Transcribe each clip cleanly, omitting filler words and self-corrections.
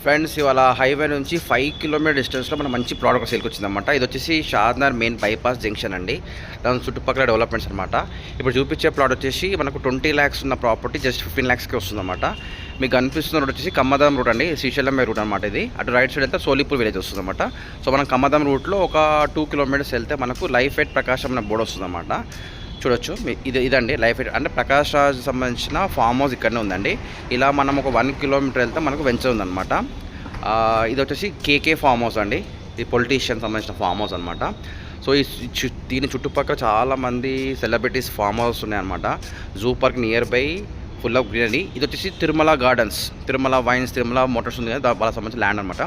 Friends ఇవాళ highway నుంచి 5 kilometre డిస్టెన్స్లో మన మంచి ప్లాట్ సేల్కి వచ్చిందన్నమాట. ఇది వచ్చేసి షాద్నగర్ మెయిన్ బైపాస్ జంక్షన్ అండి. దాని చుట్టుపక్కల డెవలప్మెంట్స్ అనమాట. ఇప్పుడు చూపించే ప్లాట్ వచ్చేసి మనకు 20 lakhs ఉన్న ప్రాపర్టీ జస్ట్ 15 lakhsకి వస్తుందన్నమాట. మీకు కనిపిస్తున్న రోడ్ వచ్చేసి కమ్మదాం రూట్ అండి, శ్రీశైలం రూట్ అనమాట. ఇది అటు రైట్ సైడ్ వెళ్తే సోలీపూర్ విలేజ్ వస్తుందన్నమాట. సో మనం కమ్మదాం రూట్లో ఒక 2 kilometers వెళ్తే మనకు లైఫ్ ఎట్ ప్రకాశం అనే బోర్డు వస్తుందన్నమాట. చూడొచ్చు ఇదండి లైఫ్ అంటే ప్రకాష్ రాజ్ సంబంధించిన ఫామ్ హౌస్ ఇక్కడనే ఉందండి. ఇలా మనం ఒక 1 kilometer వెళ్తే మనకు వెంచర్ ఉందన్నమాట. ఇది వచ్చేసి కేకే ఫామ్ హౌస్ అండి. ఇది పొలిటీషియన్ సంబంధించిన ఫామ్ హౌస్ అనమాట. సో దీని చుట్టుపక్కల చాలామంది సెలబ్రిటీస్ ఫామ్ హౌస్ ఉన్నాయన్నమాట. Zoo park near by, full of greenery. ఇది వచ్చేసి Tirumala gardens, Tirumala wines, Tirumala Motors ఉంది కదా, వాళ్ళకి సంబంధించిన ల్యాండ్ అనమాట.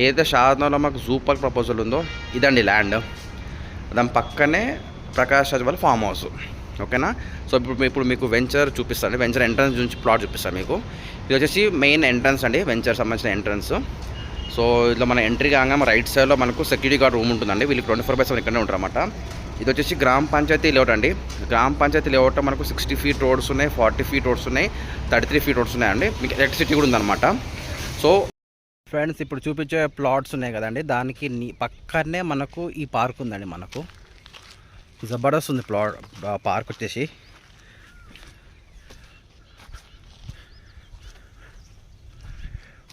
ఏదైతే షాద్నగర్లో మాకు జూ పార్క్ ప్రపోజల్ ఉందో ఇదండి ల్యాండ్. దాని పక్కనే ప్రకాష్ రాజ్ వాళ్ళ ఫామ్ హౌస్. ఓకేనా. సో ఇప్పుడు మీకు వెంచర్ చూపిస్తాను, వెంచర్ ఎంట్రన్స్ నుంచి ప్లాట్ చూపిస్తాను మీకు. ఇది వచ్చేసి మెయిన్ ఎంట్రన్స్ అండి, వెంచర్ సంబంధించిన ఎంట్రన్స్. సో ఇట్లా మన ఎంట్రీ కాగానే రైట్ సైడ్లో మనకు సెక్యూరిటీ గార్డ్ రూమ్ ఉంటుందండి. వీళ్ళు 24/7 ఇక్కడనే ఉంటారు అన్నమాట. ఇది వచ్చేసి గ్రామ పంచాయతీ లేఅవుట్ అండి. గ్రామ పంచాయతీ లేఅవుట్ మనకు 60 feet రోడ్స్ ఉన్నాయి, 40 feet రోడ్స్ ఉన్నాయి, 33 feet రోడ్స్ ఉన్నాయండి. మీకు ఎలక్ట్రిసిటీ కూడా ఉందన్నమాట. సో ఫ్రెండ్స్ ఇప్పుడు చూపించే ప్లాట్స్ ఉన్నాయి కదండి, దానికి పక్కనే మనకు ఈ పార్క్ ఉందండి. మనకు జబర్దస్త్ ఉంది పార్క్ వచ్చేసి.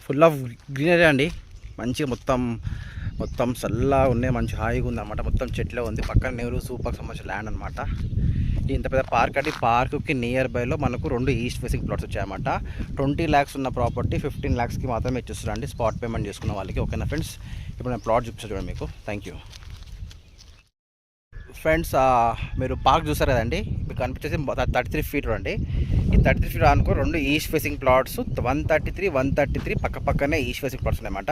ఫుల్ ఆఫ్ గ్రీనరీ అండి. మంచిగా మొత్తం చల్లగా ఉన్నాయి, మంచి హాయిగా ఉంది అనమాట. మొత్తం చెట్లే ఉంది. పక్కన నెహ్రూ జూ పార్క్ సంబంధించిన ల్యాండ్ అనమాట. ఇంత పెద్ద పార్క్ అంటే పార్క్కి నియర్ బైలో మనకు 2 ఈస్ట్ ఫేసింగ్ ప్లాట్స్ వచ్చాయన్నమాట. 20 lakhs ఉన్న ప్రాపర్టీ 15 lakhsకి మాత్రమే ఇచ్చిస్తారండి, స్పాట్ పేమెంట్ చేసుకున్న వాళ్ళకి. ఓకేనా ఫ్రెండ్స్, ఇప్పుడు నేను ప్లాట్ చూపిస్తాను చూడండి మీకు. Thank you friends. మీరు పార్క్ చూసారు కదండి, మీకు కనిపించేసి 33 feet అండి. ఈ 33 feet అనుకో 2 ఈస్ట్ ఫేసింగ్ ప్లాట్స్ 133 పక్కనే ఈస్ట్ ఫేసింగ్ ప్లాట్స్ ఉన్నాయన్నమాట.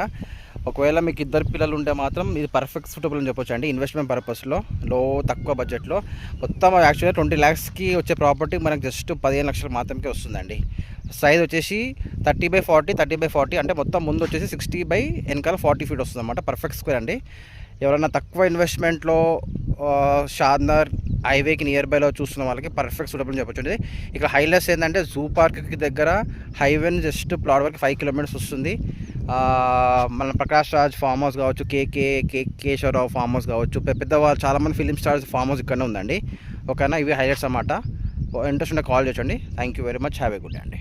ఒకవేళ మీకు 2 పిల్లలు ఉంటే మాత్రం ఇది పర్ఫెక్ట్ సూటబుల్ అని చెప్పొచ్చు అండి. ఇన్వెస్ట్మెంట్ పర్పస్లో తక్కువ బడ్జెట్లో మొత్తం యాక్చువల్గా 20 lakhsకి వచ్చే ప్రాపర్టీ మనకు జస్ట్ 15 lakhs మాత్రమే వస్తుందండి. సైజ్ వచ్చేసి 30/40 అంటే మొత్తం ముందు వచ్చేసి 60 by వెనకాల 40 feet వస్తుంది అన్నమాట. పర్ఫెక్ట్ స్క్వేర్ అండి. ఎవరైనా తక్కువ ఇన్వెస్ట్మెంట్లో షాద్నగర్ హైవేకి నియర్ బైలో చూస్తున్న వాళ్ళకి పర్ఫెక్ట్ సూటబుల్ అని చెప్పొచ్చు. ఇక్కడ హైలైట్స్ ఏంటంటే జూ పార్క్కి దగ్గర హైవే జస్ట్ ప్లాట్ వరకు 5 kilometers వస్తుంది. మన ప్రకాష్ రాజ్ ఫామ్ హౌస్ కావచ్చు, కేశవరావు ఫామ్ హౌస్ కావచ్చు, పెద్దవాళ్ళు చాలామంది ఫిలిం స్టార్స్ ఫామ్ హౌస్ ఇక్కడనే ఉందండి. ఓకేనా, ఇవి హైలైట్స్ అన్నమాట. ఇంట్రెస్ట్ ఉంటే కాల్ చేయొచ్చండి. Thank you very much. Have a good day అండి.